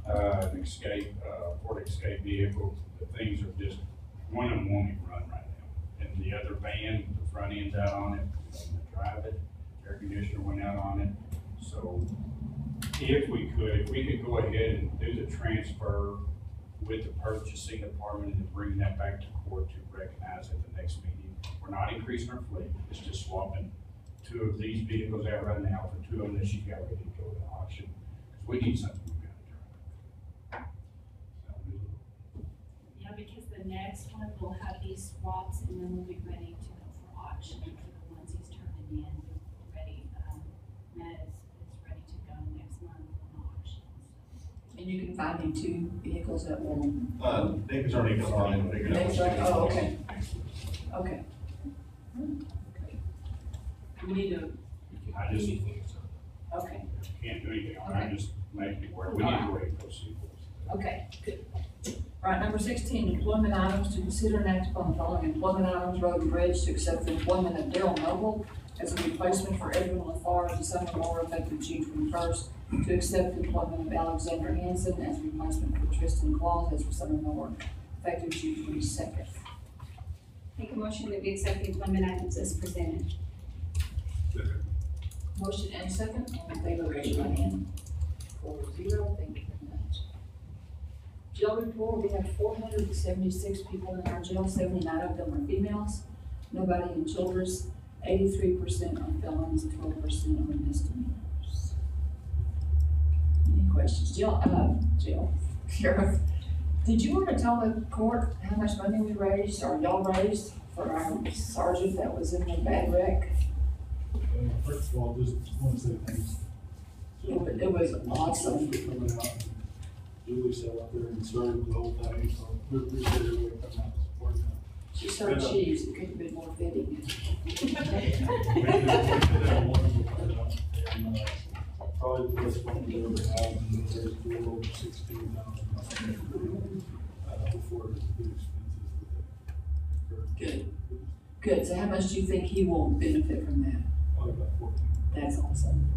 an Escape, Ford Escape vehicle. The things are just, one of them won't even run right now. And the other van, the front end's out on it, we don't want to drive it, air conditioner went out on it. So if we could go ahead and do the transfer with the purchasing department and bring that back to court to recognize at the next meeting. We're not increasing our fleet, it's just swapping two of these vehicles out right now for two of them that she's got ready to go to the auction. Because we need something we've got to drive.
Yeah, because the next one will have these swaps and then we'll be ready to go for auction for the ones he's turning in. We're ready, Matt is ready to go next month on auction.
And you can find me two vehicles that will.
Nick has already combined, figured out.
Nick's already- oh, okay. Okay. We need to,
I just
okay,
can't do anything on it, I'm just making it work. We need to wait for those sequels.
okay, good. All right, number 16, employment items, to consider and act upon the following employment items: road and bridge, to accept the employment of Daryl Noble as a replacement for Edwin LaFar as a summer mower effective June 21st, to accept the employment of Alexander Hanson as a replacement for Tristan Claus as a summer mower effective June 22nd.
Make a motion that we accept the employment items as presented.
Motion and second, all in favor, raise your right hand. 4-0, thank you very much. Jail report, we have 476 people in our jail, 79 of them are females, nobody in Childress, 83% are felons, 12% are misdemeanors. Any questions? Sheriff, did you want to tell the court how much money we raised, or y'all raised, for our sergeant that was in the bad wreck?
First of all, just want to say thanks.
It was awesome.
Coming out, and Julie sat up there and served the whole thing, so we appreciate everybody coming out and supporting that.
She served cheese, it could have been more fitting.
Probably the best one we ever had, and there's over 16,000.
Good, so how much do you think he will benefit from that?
Probably about 14.
That's awesome.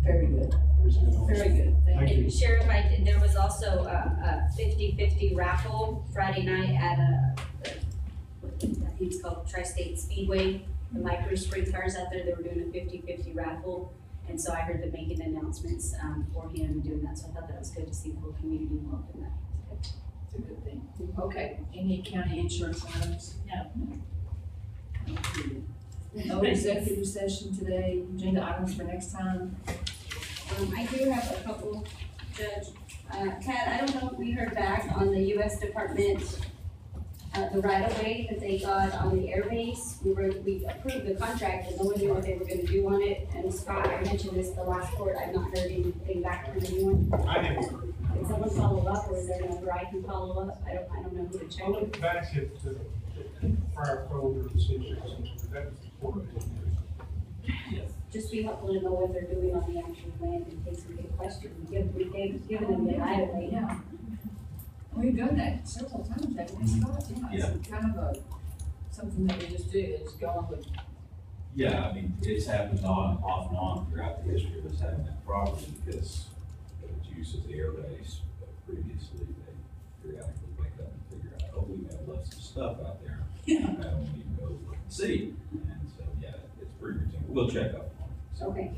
Very good,
$100.
very good. Thank you.
And Sheriff, there was also a 50-50 raffle Friday night at I think it's called Tri-State Speedway. The micro sprint cars out there, they were doing a 50-50 raffle. And so I heard them making announcements, for him doing that, so I thought that was good to see the whole community involved in that.
It's a good thing. Okay, any county insurance items?
No.
No executive session today, agenda items for next time.
I do have a couple, Judge. Kat, I don't know if we heard back on the US Department, the right-of-way that they got on the airbase. We approved the contract, but no one knew what they were gonna do on it. And Scott, I mentioned this the last court, I've not heard anything back from anyone.
I didn't agree.
Can someone follow up, or is there a number I can follow up? I don't know who to check.
I looked back at the prior folder decisions, and that was the court.
Just be helpful to know what they're doing on the actual land in case we get questioned. We've given them the right-of-way.
Yeah. We've done that several times, haven't we, Scott? Yeah, it's kind of something that we just do, is go on with.
Yeah, I mean, it's happened off and on throughout the history of us having that property because of its use as the air base. But previously, they periodically wake up and figure out, oh, we have left some stuff out there.
Yeah.
I don't need to go look and see. And so, yeah, it's pretty routine. We'll check up on it.
Okay.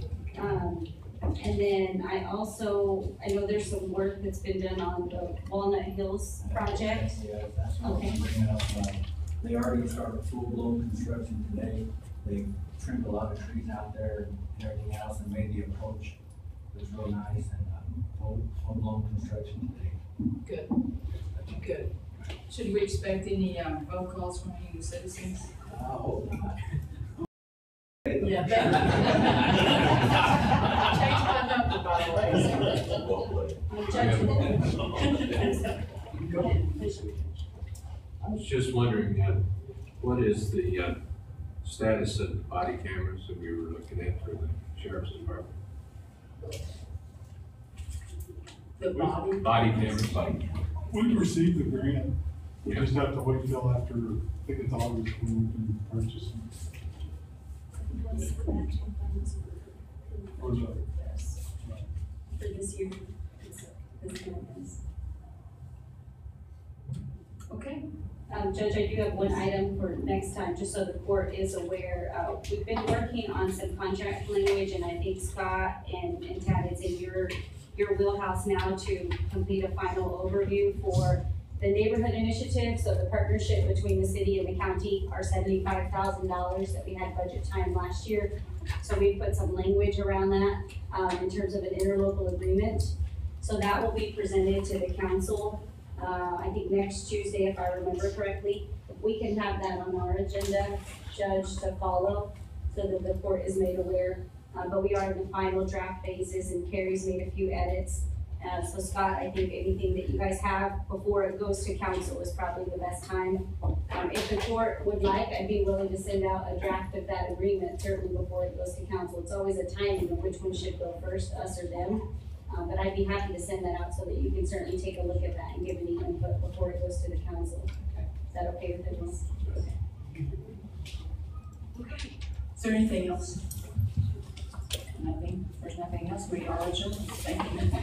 And then I know there's some work that's been done on the Walnut Hills project.
Yeah, that's what
Okay.
I'm bringing up. They already started full-blown construction today. They trimmed a lot of trees out there and everything else and made the approach. It was real nice and full-blown construction today.
Good, good. Should we expect any, phone calls from any of the citizens?
I hope not.
Yeah, thank you. Change my number, by the way.
Go ahead.
I was just wondering, what is the status of the body cameras that we were looking at for the sheriff's department?
The body?
Body cameras, like,
We received the grant, we just have to wait till after, I think it's August when we can purchase them. Or is that?
For this year. This year.
Okay.
Judge, I do have one item for next time, just so the court is aware. We've been working on some contract language, and I think Scott and Tad, it's in your wheelhouse now to complete a final overview for the neighborhood initiative. So the partnership between the city and the county, our $75,000 that we had budget time last year. So we put some language around that in terms of an interlocal agreement. So that will be presented to the council, I think next Tuesday, if I remember correctly. We can have that on our agenda, Judge, to follow, so that the court is made aware. But we are in the final draft phases, and Carrie's made a few edits. So Scott, I think anything that you guys have before it goes to council is probably the best time. If the court would like, I'd be willing to send out a draft of that agreement certainly before it goes to council. It's always a timing of which one should go first, us or them. But I'd be happy to send that out so that you can certainly take a look at that and give any input before it goes to the council. Is that okay with everyone?
Okay. Is there anything else? Nothing? There's nothing else? We are adjourned. Thank you.